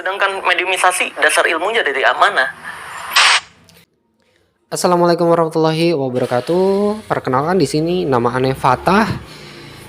Sedangkan mediumisasi dasar ilmunya dari mana? Assalamualaikum warahmatullahi wabarakatuh. Perkenalkan, di sini nama Ane Fatah.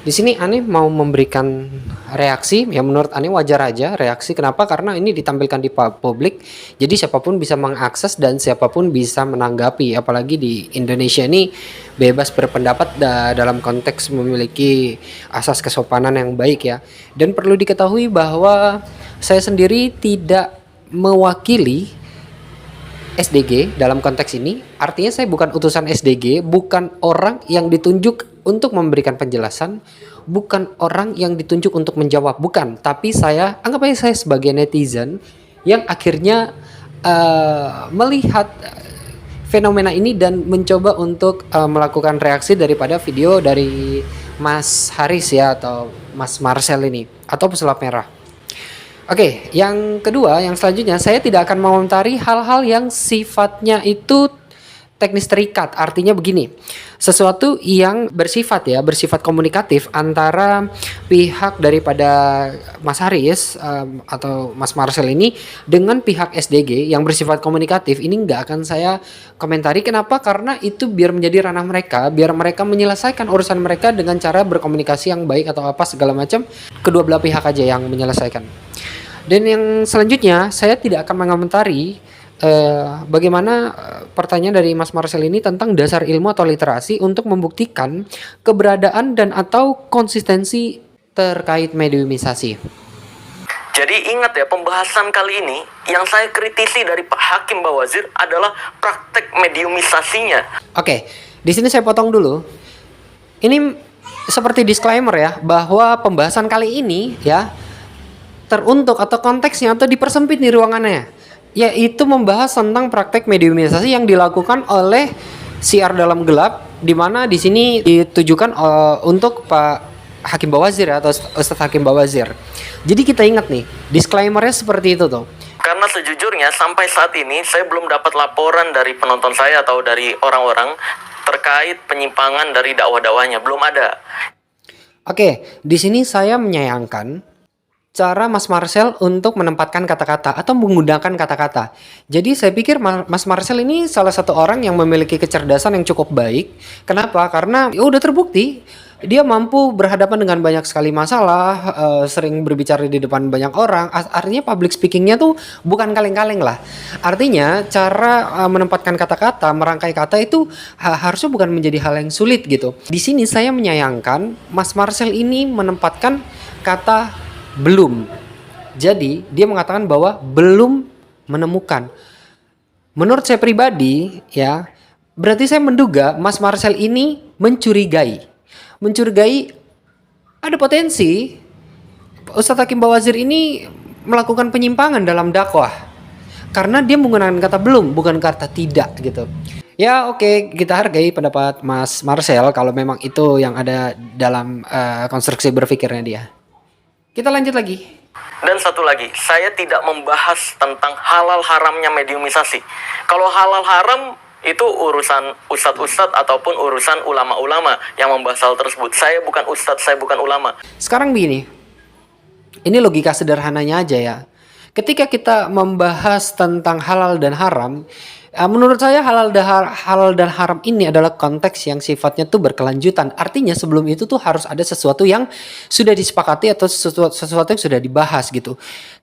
Di sini Ane mau memberikan reaksi yang menurut Ane wajar aja reaksi. Kenapa? Karena ini ditampilkan di publik. Jadi siapapun bisa mengakses dan siapapun bisa menanggapi. Apalagi di Indonesia ini bebas berpendapat dalam konteks memiliki asas kesopanan yang baik ya. Dan perlu diketahui bahwa saya sendiri tidak mewakili SDG dalam konteks ini. Artinya saya bukan utusan SDG, bukan orang yang ditunjuk untuk memberikan penjelasan, bukan orang yang ditunjuk untuk menjawab, bukan. Tapi saya, anggap aja saya sebagai netizen yang akhirnya melihat fenomena ini dan mencoba untuk melakukan reaksi daripada video dari Mas Haris ya, atau Mas Marcel ini, atau pesulap merah. Oke, yang kedua, yang selanjutnya saya tidak akan mengomentari hal-hal yang sifatnya itu teknis terikat. Artinya begini, sesuatu yang bersifat komunikatif antara pihak daripada Mas Haris atau Mas Marcel ini dengan pihak SDG yang bersifat komunikatif, ini nggak akan saya komentari. Kenapa? Karena itu biar menjadi ranah mereka, biar mereka menyelesaikan urusan mereka dengan cara berkomunikasi yang baik atau apa segala macam. Kedua belah pihak aja yang menyelesaikan. Dan yang selanjutnya saya tidak akan mengomentari bagaimana pertanyaan dari Mas Marcel ini tentang dasar ilmu atau literasi untuk membuktikan keberadaan dan atau konsistensi terkait mediumisasi. Jadi ingat ya, pembahasan kali ini yang saya kritisi dari Pak Hakim Bawazir adalah praktek mediumisasinya. Oke, di sini saya potong dulu. Ini seperti disclaimer ya, bahwa pembahasan kali ini ya teruntuk atau konteksnya atau dipersempit di ruangannya, yaitu membahas tentang praktek mediumisasi yang dilakukan oleh siar dalam gelap, di mana di sini ditujukan untuk Pak Hakim Bawazir atau Ustadz Hakim Bawazir. Jadi kita ingat nih, disclaimernya seperti itu tuh. Karena sejujurnya sampai saat ini saya belum dapat laporan dari penonton saya atau dari orang-orang terkait penyimpangan dari dakwah-dakwahnya, belum ada. Oke, di sini saya menyayangkan cara Mas Marcel untuk menempatkan kata-kata atau menggunakan kata-kata. Jadi saya pikir Mas Marcel ini salah satu orang yang memiliki kecerdasan yang cukup baik. Kenapa? Karena ya udah terbukti dia mampu berhadapan dengan banyak sekali masalah, sering berbicara di depan banyak orang. Artinya public speakingnya tuh bukan kaleng-kaleng lah. Artinya cara menempatkan kata-kata, merangkai kata itu harusnya bukan menjadi hal yang sulit gitu. Di sini saya menyayangkan Mas Marcel ini menempatkan kata belum. Jadi dia mengatakan bahwa belum menemukan. Menurut saya pribadi ya, berarti saya menduga Mas Marcel ini mencurigai ada potensi Ustadz Hakim Bawazir ini melakukan penyimpangan dalam dakwah karena dia menggunakan kata belum, bukan kata tidak gitu. Ya oke, kita hargai pendapat Mas Marcel kalau memang itu yang ada dalam konstruksi berpikirnya dia. Kita lanjut lagi. Dan satu lagi, saya tidak membahas tentang halal haramnya mediumisasi. Kalau halal haram itu urusan ustadz-ustadz ataupun urusan ulama-ulama yang membahas hal tersebut. Saya bukan ustadz, saya bukan ulama. Sekarang begini, ini logika sederhananya aja ya. Ketika kita membahas tentang halal dan haram, menurut saya halal dan haram ini adalah konteks yang sifatnya tuh berkelanjutan. Artinya sebelum itu tuh harus ada sesuatu yang sudah disepakati atau sesuatu yang sudah dibahas gitu.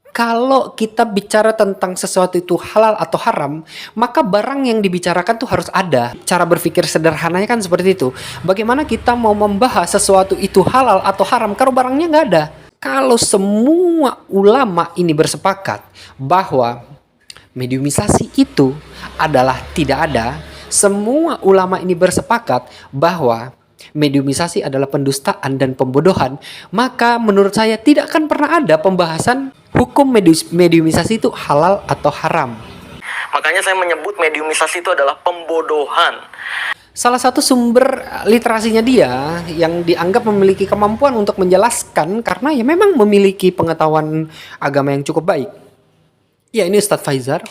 Kalau kita bicara tentang sesuatu itu halal atau haram, maka barang yang dibicarakan tuh harus ada. Cara berpikir sederhananya kan seperti itu. Bagaimana kita mau membahas sesuatu itu halal atau haram kalau barangnya nggak ada? Kalau semua ulama ini bersepakat bahwa mediumisasi itu adalah tidak ada, semua ulama ini bersepakat bahwa mediumisasi adalah pendustaan dan pembodohan, maka menurut saya tidak akan pernah ada pembahasan hukum mediumisasi itu halal atau haram. Makanya saya menyebut mediumisasi itu adalah pembodohan. Salah satu sumber literasinya dia yang dianggap memiliki kemampuan untuk menjelaskan karena ya memang memiliki pengetahuan agama yang cukup baik. Ya, ini Ustadz Faizar.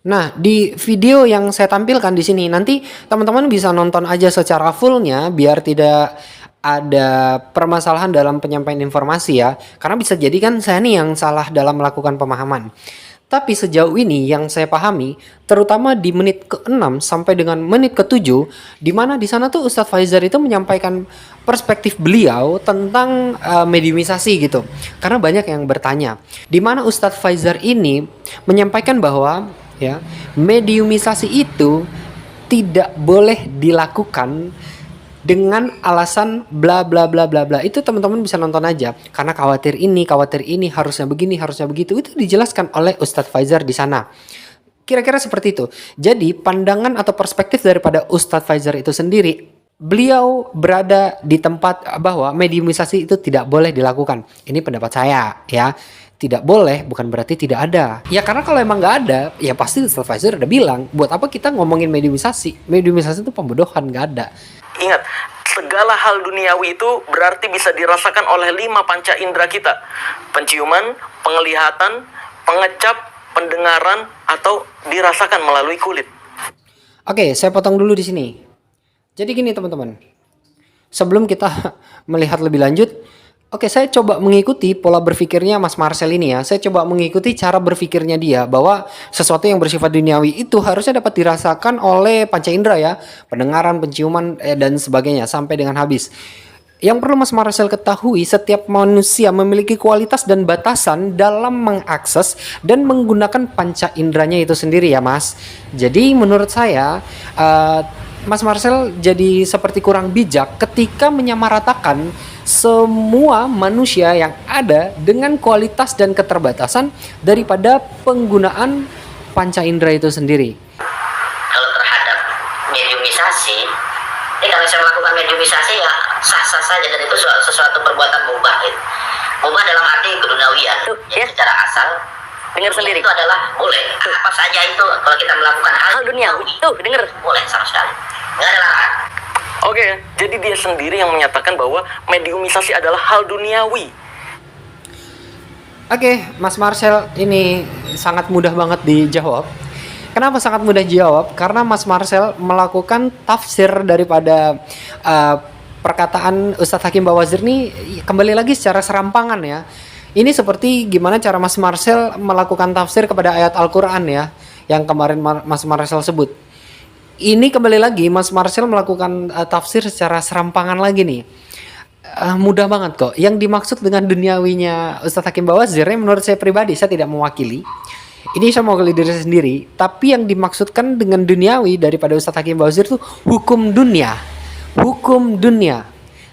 Nah, di video yang saya tampilkan di sini nanti teman-teman bisa nonton aja secara fullnya biar tidak ada permasalahan dalam penyampaian informasi ya. Karena bisa jadi kan saya nih yang salah dalam melakukan pemahaman. Tapi sejauh ini yang saya pahami, terutama di menit ke-6 sampai dengan menit ke-7, di mana di sana tuh Ustadz Faizar itu menyampaikan perspektif beliau tentang mediumisasi gitu. Karena banyak yang bertanya, di mana Ustadz Faizar ini menyampaikan bahwa ya, mediumisasi itu tidak boleh dilakukan dengan alasan bla bla bla bla bla. Itu teman-teman bisa nonton aja karena khawatir ini, harusnya begini, harusnya begitu. Itu dijelaskan oleh Ustadz Faizar di sana. Kira-kira seperti itu. Jadi pandangan atau perspektif daripada Ustadz Faizar itu sendiri, beliau berada di tempat bahwa mediumisasi itu tidak boleh dilakukan. Ini pendapat saya ya. Tidak boleh bukan berarti tidak ada. Ya karena kalau emang nggak ada, ya pasti Ustadz Faizar udah bilang, buat apa kita ngomongin mediumisasi? Mediumisasi itu pembodohan, nggak ada. Ingat, segala hal duniawi itu berarti bisa dirasakan oleh 5 panca indera kita. Penciuman, penglihatan, pengecap, pendengaran, atau dirasakan melalui kulit. Oke, saya potong dulu di sini. Jadi gini teman-teman. Sebelum kita melihat lebih lanjut, oke, saya coba mengikuti pola berpikirnya Mas Marcel ini ya. Saya coba mengikuti cara berpikirnya dia bahwa sesuatu yang bersifat duniawi itu harusnya dapat dirasakan oleh panca indera ya, pendengaran, penciuman dan sebagainya sampai dengan habis. Yang perlu Mas Marcel ketahui, setiap manusia memiliki kualitas dan batasan dalam mengakses dan menggunakan panca inderanya itu sendiri ya Mas. Jadi menurut saya Mas Marcel jadi seperti kurang bijak ketika menyamaratakan semua manusia yang ada dengan kualitas dan keterbatasan daripada penggunaan panca indera itu sendiri. Kalau terhadap mediumisasi, kalau saya melakukan mediumisasi ya sah-sah saja, dan itu sesuatu perbuatan mubah. Mubah dalam arti keduniawian, ya, secara asal. Dengar sendiri. Itu adalah boleh. Apa saja itu kalau kita melakukan hal duniawi, Tuh, denger. boleh sama sekali. Nggak ada larangan. Oke, jadi dia sendiri yang menyatakan bahwa mediumisasi adalah hal duniawi. Oke, Mas Marcel ini sangat mudah banget dijawab. Kenapa sangat mudah dijawab? Karena Mas Marcel melakukan tafsir daripada perkataan Ustadz Hakim Bawazir ini kembali lagi secara serampangan ya. Ini seperti gimana cara Mas Marcel melakukan tafsir kepada ayat Al-Quran ya, yang kemarin Mas Marcel sebut. Ini kembali lagi Mas Marcel melakukan tafsir secara serampangan lagi nih. Mudah banget kok. Yang dimaksud dengan duniawinya Ustadz Hakim Bawazir, menurut saya pribadi, saya tidak mewakili. Ini saya mewakili diri saya sendiri. Tapi yang dimaksudkan dengan duniawi daripada Ustadz Hakim Bawazir itu hukum dunia. Hukum dunia.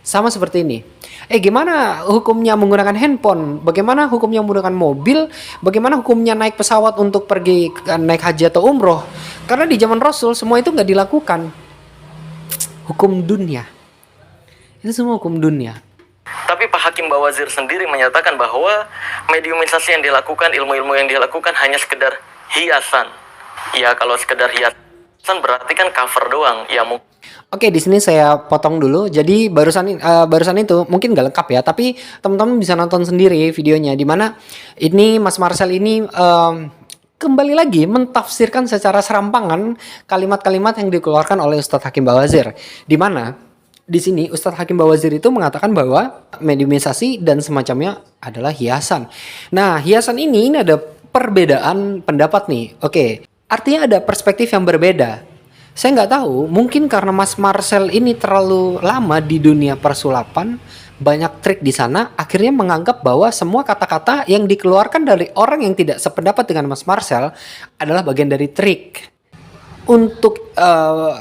Sama seperti ini. Gimana hukumnya menggunakan handphone? Bagaimana hukumnya menggunakan mobil? Bagaimana hukumnya naik pesawat untuk pergi naik haji atau umroh? Karena di zaman Rasul semua itu nggak dilakukan. Hukum dunia. Itu semua hukum dunia. Tapi Pak Hakim Bawazir sendiri menyatakan bahwa mediumisasi yang dilakukan, ilmu-ilmu yang dilakukan hanya sekedar hiasan. Ya kalau sekedar hiasan berarti kan cover doang. Ya mungkin. Oke, di sini saya potong dulu. Jadi barusan itu mungkin nggak lengkap ya, tapi teman-teman bisa nonton sendiri videonya. Di mana ini Mas Marcel ini kembali lagi mentafsirkan secara serampangan kalimat-kalimat yang dikeluarkan oleh Ustadz Hakim Bawazir. Di mana di sini Ustadz Hakim Bawazir itu mengatakan bahwa mediumisasi dan semacamnya adalah hiasan. Nah, hiasan ini ada perbedaan pendapat nih. Oke, artinya ada perspektif yang berbeda. Saya nggak tahu, mungkin karena Mas Marcel ini terlalu lama di dunia persulapan, banyak trik di sana, akhirnya menganggap bahwa semua kata-kata yang dikeluarkan dari orang yang tidak sependapat dengan Mas Marcel adalah bagian dari trik. Untuk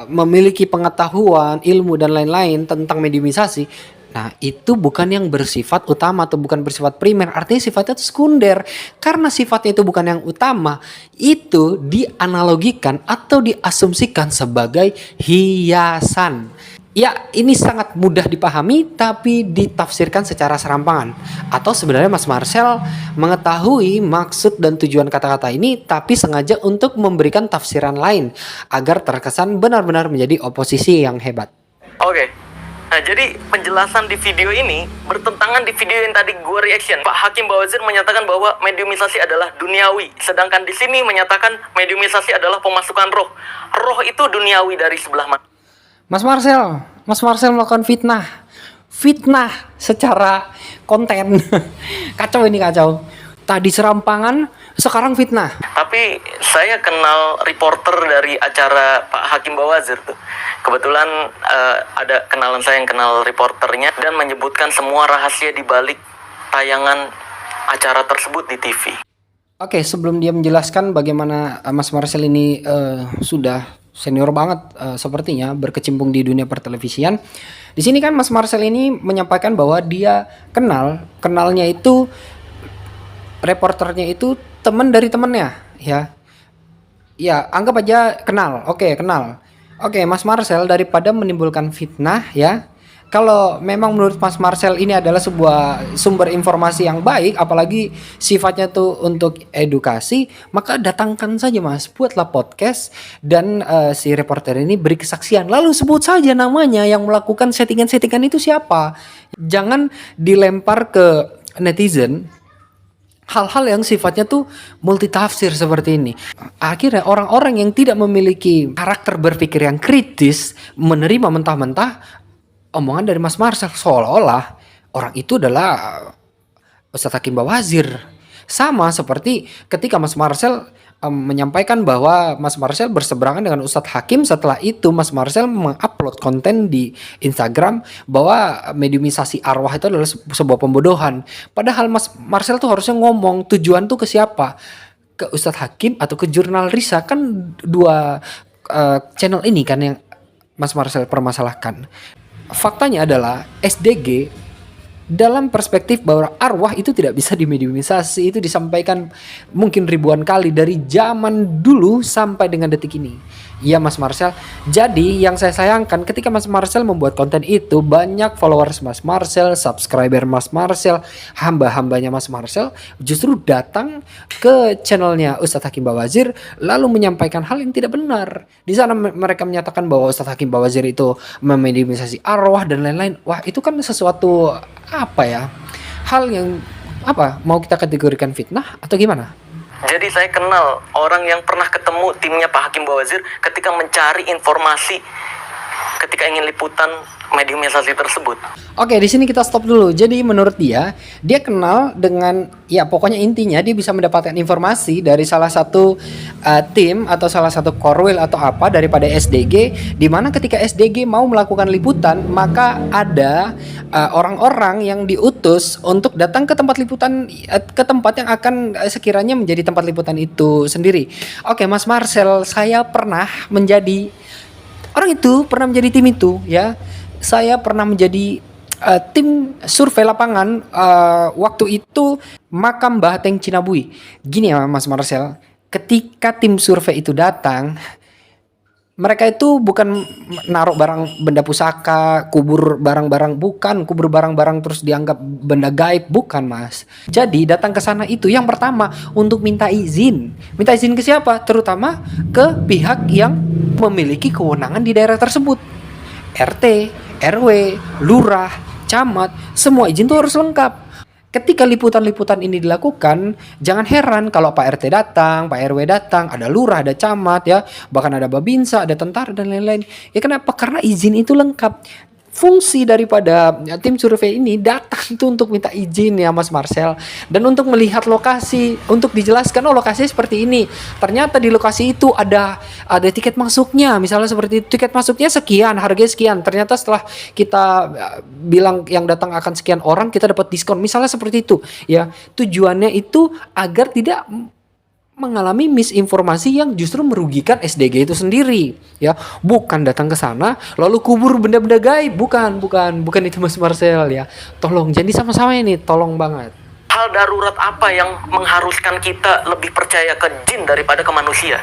memiliki pengetahuan, ilmu, dan lain-lain tentang mediumisasi, nah itu bukan yang bersifat utama atau bukan bersifat primer, artinya sifatnya itu sekunder. Karena sifatnya itu bukan yang utama, itu dianalogikan atau diasumsikan sebagai hiasan. Ya, ini sangat mudah dipahami tapi ditafsirkan secara serampangan. Atau sebenarnya Mas Marcel mengetahui maksud dan tujuan kata-kata ini tapi sengaja untuk memberikan tafsiran lain agar terkesan benar-benar menjadi oposisi yang hebat. Oke. Nah, jadi penjelasan di video ini bertentangan di video yang tadi gue reaction. Pak Hakim Bawazir menyatakan bahwa mediumisasi adalah duniawi, sedangkan di sini menyatakan mediumisasi adalah pemasukan roh. Roh itu duniawi dari sebelah mana? Mas Marcel melakukan fitnah. fitnah secara konten. Kacau ini, kacau. Tadi serampangan, sekarang fitnah. Tapi saya kenal reporter dari acara Pak Hakim Bawazir tuh. Kebetulan ada kenalan saya yang kenal reporternya dan menyebutkan semua rahasia di balik tayangan acara tersebut di TV. Oke, sebelum dia menjelaskan bagaimana Mas Marcel ini sudah senior banget sepertinya berkecimpung di dunia pertelevisian. Di sini kan Mas Marcel ini menyampaikan bahwa dia kenalnya itu reporternya itu teman dari temannya, ya. Ya, anggap aja kenal. Oke, kenal. Oke, Mas Marcel, daripada menimbulkan fitnah, ya. Kalau memang menurut Mas Marcel ini adalah sebuah sumber informasi yang baik, apalagi sifatnya tuh untuk edukasi, maka datangkan saja Mas, buatlah podcast dan si reporter ini beri kesaksian. Lalu sebut saja namanya, yang melakukan settingan-settingan itu siapa. Jangan dilempar ke netizen hal-hal yang sifatnya tuh multitafsir seperti ini. Akhirnya orang-orang yang tidak memiliki karakter berpikir yang kritis menerima mentah-mentah omongan dari Mas Marcel, seolah-olah orang itu adalah Ustadz Hakim Bawazir. Sama seperti ketika Mas Marcel menyampaikan bahwa Mas Marcel berseberangan dengan Ustadz Hakim, setelah itu Mas Marcel mengupload konten di Instagram bahwa mediumisasi arwah itu adalah sebuah pembodohan. Padahal Mas Marcel tuh harusnya ngomong tujuan tuh ke siapa? Ke Ustadz Hakim atau ke Jurnal Risa? Kan dua channel ini kan yang Mas Marcel permasalahkan. Faktanya adalah SDG dalam perspektif bahwa arwah itu tidak bisa dimediumisasi, itu disampaikan mungkin ribuan kali dari zaman dulu sampai dengan detik ini. Iya Mas Marcel. Jadi yang saya sayangkan ketika Mas Marcel membuat konten itu, banyak followers Mas Marcel, subscriber Mas Marcel, hamba-hambanya Mas Marcel justru datang ke channelnya Ustadz Hakim Bawazir lalu menyampaikan hal yang tidak benar. Di sana mereka menyatakan bahwa Ustadz Hakim Bawazir itu memediumisasi arwah dan lain-lain. Wah, itu kan sesuatu apa ya? Hal yang apa? Mau kita kategorikan fitnah atau gimana? Jadi saya kenal orang yang pernah ketemu timnya Pak Hakim Bawazir ketika mencari informasi ketika ingin liputan mediumisasi tersebut. Oke, di sini kita stop dulu. Jadi menurut dia kenal dengan, ya pokoknya intinya dia bisa mendapatkan informasi dari salah satu tim atau salah satu korwil atau apa daripada SDG, di mana ketika SDG mau melakukan liputan maka ada orang-orang yang diutus untuk datang ke tempat liputan, ke tempat yang akan sekiranya menjadi tempat liputan itu sendiri. Oke, Mas Marcel, saya pernah menjadi orang itu, pernah menjadi tim itu, ya. Saya pernah menjadi tim survei lapangan waktu itu makam Mbah Teng Cinabui. Gini ya Mas Marcel, ketika tim survei itu datang, mereka itu bukan naruh barang benda pusaka, kubur barang-barang, bukan kubur barang-barang terus dianggap benda gaib, bukan Mas. Jadi datang ke sana itu yang pertama untuk minta izin. Minta izin ke siapa? Terutama ke pihak yang memiliki kewenangan di daerah tersebut. RT, RW, lurah, camat, semua izin itu harus lengkap. Ketika liputan-liputan ini dilakukan, jangan heran kalau Pak RT datang, Pak RW datang, ada lurah, ada camat, ya, bahkan ada babinsa, ada tentara dan lain-lain. Ya kenapa? Karena izin itu lengkap. Fungsi daripada tim survei ini datang tuh untuk minta izin ya Mas Marcel, dan untuk melihat lokasi, untuk dijelaskan oh lokasi seperti ini. Ternyata di lokasi itu ada tiket masuknya, misalnya seperti tiket masuknya sekian, harganya sekian. Ternyata setelah kita bilang yang datang akan sekian orang, kita dapat diskon, misalnya seperti itu. Ya, tujuannya itu agar tidak mengalami misinformasi yang justru merugikan SDG itu sendiri, ya. Bukan datang ke sana lalu kubur benda-benda gaib, bukan itu Mas Marcel, ya. Tolong jadi sama-sama ini, tolong banget. Hal darurat apa yang mengharuskan kita lebih percaya ke jin daripada ke manusia?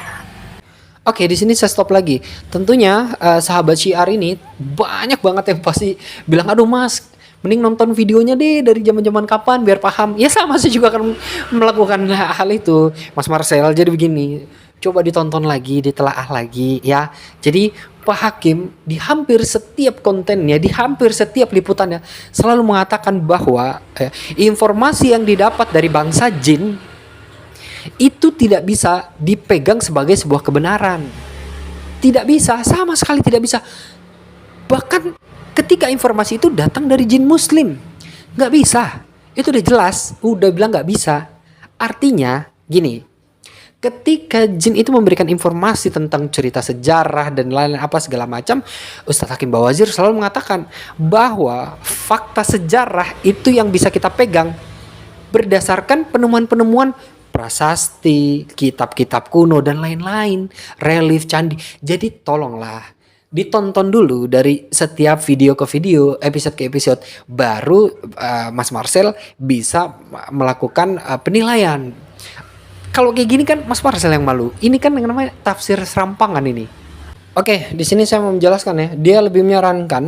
Oke, di sini saya stop lagi. Tentunya sahabat syiar ini banyak banget yang pasti bilang, aduh Mas, mending nonton videonya deh dari zaman-zaman kapan biar paham. Ya sama, saya juga akan melakukan hal itu Mas Marcel. Jadi begini, coba ditonton lagi, ditelaah lagi, ya. Jadi Pak Hakim di hampir setiap kontennya, di hampir setiap liputannya selalu mengatakan bahwa informasi yang didapat dari bangsa jin itu tidak bisa dipegang sebagai sebuah kebenaran. Tidak bisa, sama sekali tidak bisa. Bahkan ketika informasi itu datang dari jin muslim. Nggak bisa. Itu udah jelas, udah bilang nggak bisa. Artinya gini, ketika jin itu memberikan informasi tentang cerita sejarah dan lain-lain apa segala macam, Ustadz Hakim Bawazir selalu mengatakan bahwa fakta sejarah itu yang bisa kita pegang berdasarkan penemuan-penemuan prasasti, kitab-kitab kuno dan lain-lain, relief candi. Jadi tolonglah ditonton dulu dari setiap video ke video, episode ke episode, baru Mas Marcel bisa melakukan penilaian. Kalau kayak gini kan Mas Marcel yang malu. Ini kan yang namanya tafsir serampangan ini. Oke, di sini saya mau menjelaskan ya. Dia lebih menyarankan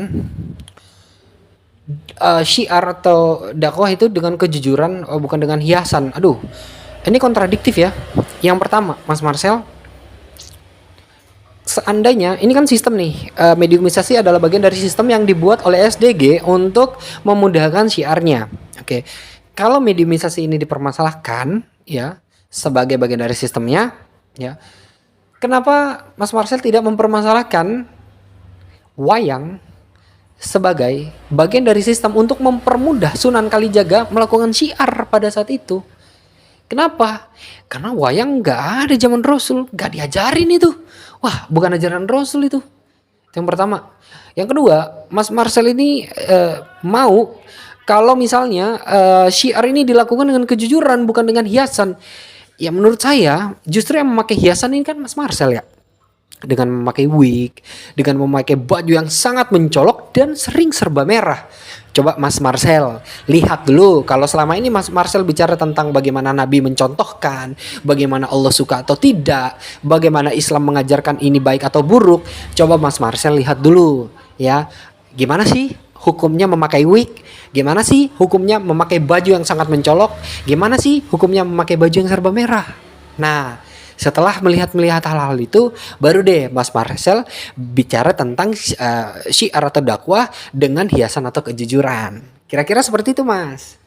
syiar atau dakwah itu dengan kejujuran, bukan dengan hiasan. Aduh, ini kontradiktif ya. Yang pertama, Mas Marcel, seandainya ini kan sistem nih, mediumisasi adalah bagian dari sistem yang dibuat oleh SDG untuk memudahkan syiarnya. Oke, kalau mediumisasi ini dipermasalahkan ya sebagai bagian dari sistemnya, ya kenapa Mas Marcel tidak mempermasalahkan wayang sebagai bagian dari sistem untuk mempermudah Sunan Kalijaga melakukan syiar pada saat itu? Kenapa? Karena wayang nggak ada zaman Rasul, nggak diajarin itu. Wah, bukan ajaran Rasul itu. Yang pertama. Yang kedua, Mas Marcel ini mau kalau misalnya syiar ini dilakukan dengan kejujuran, bukan dengan hiasan. Ya menurut saya justru yang memakai hiasan ini kan Mas Marcel ya. Dengan memakai wig, dengan memakai baju yang sangat mencolok dan sering serba merah. Coba Mas Marcel lihat dulu, kalau selama ini Mas Marcel bicara tentang bagaimana Nabi mencontohkan, bagaimana Allah suka atau tidak, bagaimana Islam mengajarkan ini baik atau buruk. Coba Mas Marcel lihat dulu ya, gimana sih hukumnya memakai wig, gimana sih hukumnya memakai baju yang sangat mencolok, gimana sih hukumnya memakai baju yang serba merah. Nah, setelah melihat hal-hal itu, baru deh Mas Marcel bicara tentang syiar atau dakwah dengan hiasan atau kejujuran. Kira-kira seperti itu, Mas.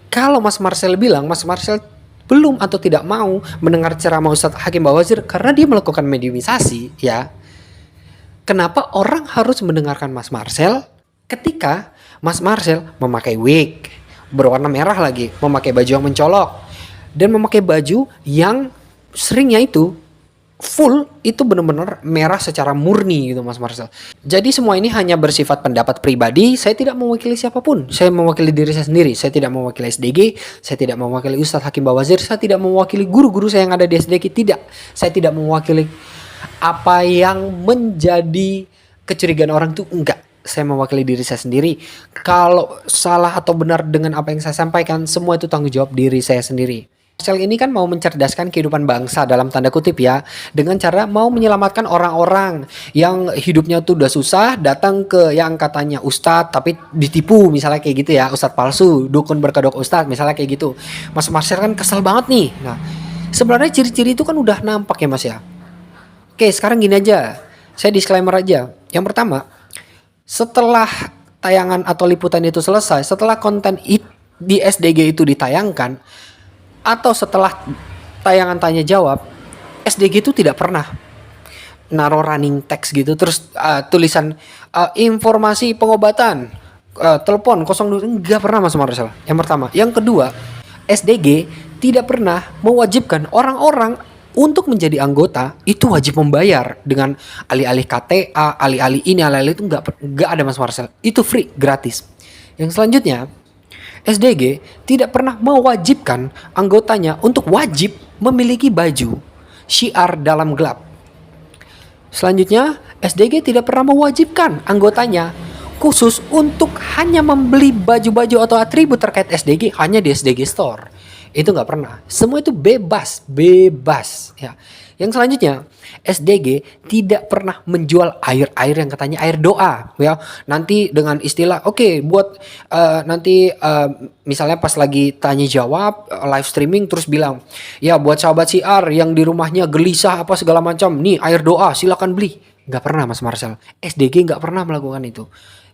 Kalau Mas Marcel bilang Mas Marcel belum atau tidak mau mendengar ceramah Ustadz Hakim Bawazir karena dia melakukan mediumisasi, ya. Kenapa orang harus mendengarkan Mas Marcel ketika Mas Marcel memakai wig berwarna merah lagi, memakai baju yang mencolok, dan memakai baju yang seringnya itu full itu benar-benar merah secara murni gitu Mas Marcel. Jadi semua ini hanya bersifat pendapat pribadi. Saya tidak mewakili siapapun. Saya mewakili diri saya sendiri. Saya tidak mewakili SDG. Saya tidak mewakili Ustadz Hakim Bawazir. Saya tidak mewakili guru-guru saya yang ada di SDG. Tidak. Saya tidak mewakili apa yang menjadi kecurigaan orang itu. Enggak. Saya mewakili diri saya sendiri. Kalau salah atau benar dengan apa yang saya sampaikan, semua itu tanggung jawab diri saya sendiri. Marcel ini kan mau mencerdaskan kehidupan bangsa dalam tanda kutip ya, dengan cara mau menyelamatkan orang-orang yang hidupnya tuh udah susah, datang ke yang katanya ustadz tapi ditipu misalnya kayak gitu ya, ustadz palsu, dukun berkedok ustadz misalnya kayak gitu. Mas Marcel kan kesel banget nih. Nah, sebenarnya ciri-ciri itu kan udah nampak ya Mas ya. Oke, sekarang gini aja, saya disclaimer aja. Yang pertama, setelah tayangan atau liputan itu selesai, setelah konten di SDG itu ditayangkan, atau setelah tayangan tanya jawab, SDG itu tidak pernah naruh running text gitu terus tulisan informasi pengobatan, telepon 02, enggak pernah Mas Marcel. Yang pertama. Yang kedua, SDG tidak pernah mewajibkan orang-orang untuk menjadi anggota itu wajib membayar dengan alih-alih KTA, alih-alih ini, alih-alih itu enggak ada Mas Marcel. Itu free, gratis. Yang selanjutnya, SDG tidak pernah mewajibkan anggotanya untuk wajib memiliki baju syiar dalam gelap. Selanjutnya, SDG tidak pernah mewajibkan anggotanya khusus untuk hanya membeli baju-baju atau atribut terkait SDG hanya di SDG Store. Itu nggak pernah. Semua itu bebas ya. Yang selanjutnya, SDG tidak pernah menjual air yang katanya air doa ya. Nanti dengan istilah buat nanti misalnya pas lagi tanya jawab live streaming terus bilang, "Ya buat sahabat siar yang di rumahnya gelisah apa segala macam, nih air doa silakan beli." Nggak pernah Mas Marcel. SDG nggak pernah melakukan itu.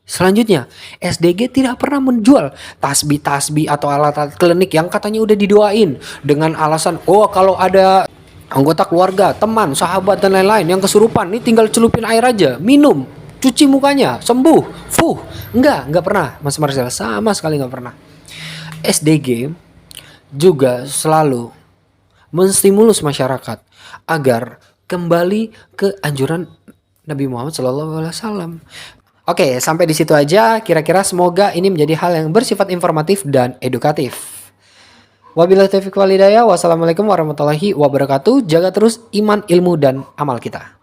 Selanjutnya, SDG tidak pernah menjual tasbih atau alat-alat klinik yang katanya udah didoain dengan alasan, kalau ada anggota keluarga, teman, sahabat dan lain-lain yang kesurupan, nih tinggal celupin air aja, minum. cuci mukanya, sembuh, enggak pernah, Mas Marcel, sama sekali enggak pernah. SDG juga selalu menstimulus masyarakat agar kembali ke anjuran Nabi Muhammad SAW. Oke, sampai di situ aja. Kira-kira semoga ini menjadi hal yang bersifat informatif dan edukatif. Wabillahi taufiq wal hidayah. Wassalamualaikum warahmatullahi wabarakatuh. Jaga terus iman, ilmu, dan amal kita.